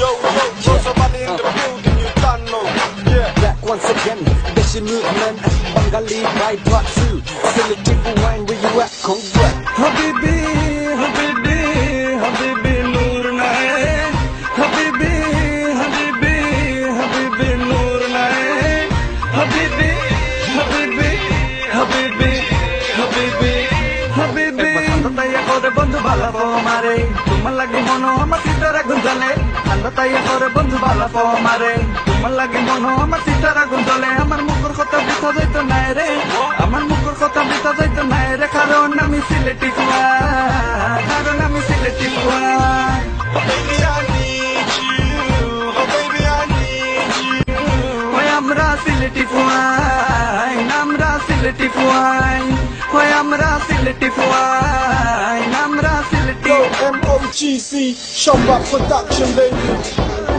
Yo, yo, somebody in the building, you done know. Yeah. Back once again, Deshi movement, Bengali by part 2. Facility for wine, where you at? Congrats. Habibi, Habibi, Habibi Noor Nae. Habibi, Habibi, Habibi Noor Nae. Habibi, Habibi, Habibi, Habibi, Habibi. Andataia kore bondhu bhala po mare. Tumar lagi mono amar sitara gunjale. Andataia kore bondhu bhala po mare. Tumar lagi mono amar sitara gunjale. Amar mukur kotha bitha jaito nai re. Amar mukur kotha bitha jaito nai re. Karon ami Sylheti ফুয়া, কারণ আমি সিলেটি ফুয়া। Oh, baby, I need you. Oh, baby, I need you. ওই আমরা Sylheti Fuwai, আমরা Sylheti Fuwai, ওই আমরা Sylheti Fuwai, আমরা Sylheti. Yo, MOGC, Shamba Production, baby.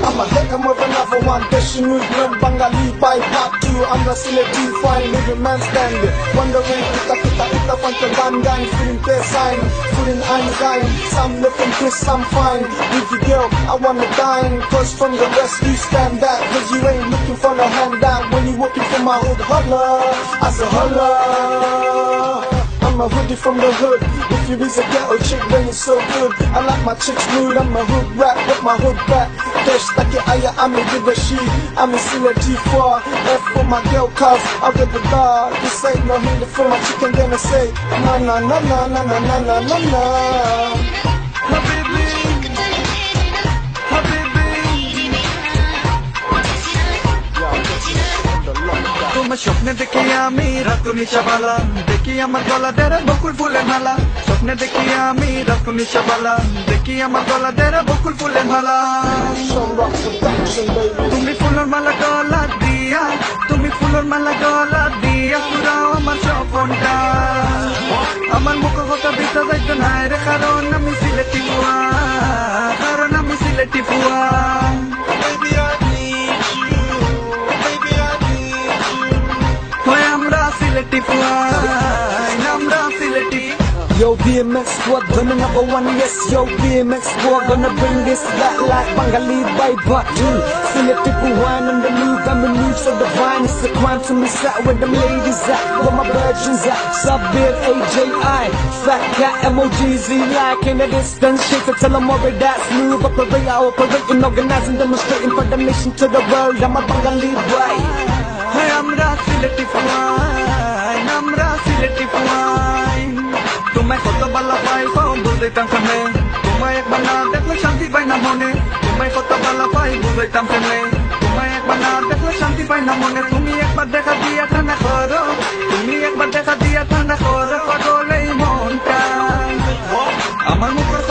I'm a heck, I'm with another one. Deshi movement, Bengali by part 2. I'm the Sileti fine, living man standing. Wondering, ita, fanta gang, feeling their sign, feeling I'm dying. Some looking pissed, I'm fine. With you, girl, I wanna dine. Cause from the rest, you stand back. Cause you ain't looking for no handout. When you walking from my hood, holla. I said, holla. I'm a hoodie from the hood. If you is a ghetto chick, then you're so good. I like my chicks nude, I'm a hood rap, with my hood back. Dash like it, I'm a give a she. I'm a Sileti for F for my girl, cause I read the dog. This ain't no hinder for my chicken, then I say, na na na na na na na na na na. হাবিবি, হাবিবি, তোমার স্বপ্নে দেখি আমি রাতুনি চাবালা, দেখি আমার গলা দেড় বকুল ফুলের মালা। স্বপ্নে দেখি আমি রাতুনি চাবালা, দেখি আমার গলা দেড় বকুল ফুলের মালা। Shamba Production, baby. তুমি ফুলের মালা গলা দিয়া, তুমি ফুলের মালা গলা দিয়া পুরাও আমার স্বপ্নটা। আমার মুখ কথা বিতা যাইতো না রে, কারণ আমি সিলেটি ফুয়া, কারণ আমি সিলেটি ফুয়া। Baby, I need you. Baby, I need you. ওই আমরা সিলেটি ফুয়া, আমরা Sylheti. Yo, BMX squad, gonna number one, yes. Yo, BMX squad, gonna bring this back like Bengali by part 2. Sileti for wine on the move, I'm a mood so divine. It's a crime to miss out where them ladies at, where my virgins at. Sabir, AJI, Fat Cat, MOGZ, like in the distance. Shake to tell them already that smooth. Operate, I operate, and organizing, demonstrating for the nation to the world. I'm a Bengali boy. ওই আমরা সিলেটি ফুয়া, আমরা সিলেটি ফুয়া। তোমায় কত বালা পাই পাও বুঝাইতাম কেমনে, তোমায় একবার না দেখলে শান্তি পাই না মনে। তোমায় কত বালা পাই বুঝাইতাম কেমনে, তোমায় একবার না দেখলে শান্তি পাই না মনে। তুমি একবার দেখা দিয়া ঠান্ডা করো, তুমি একবার দেখা দিয়া ঠান্ডা করো, পাগল এই মনটা। আমার মুখের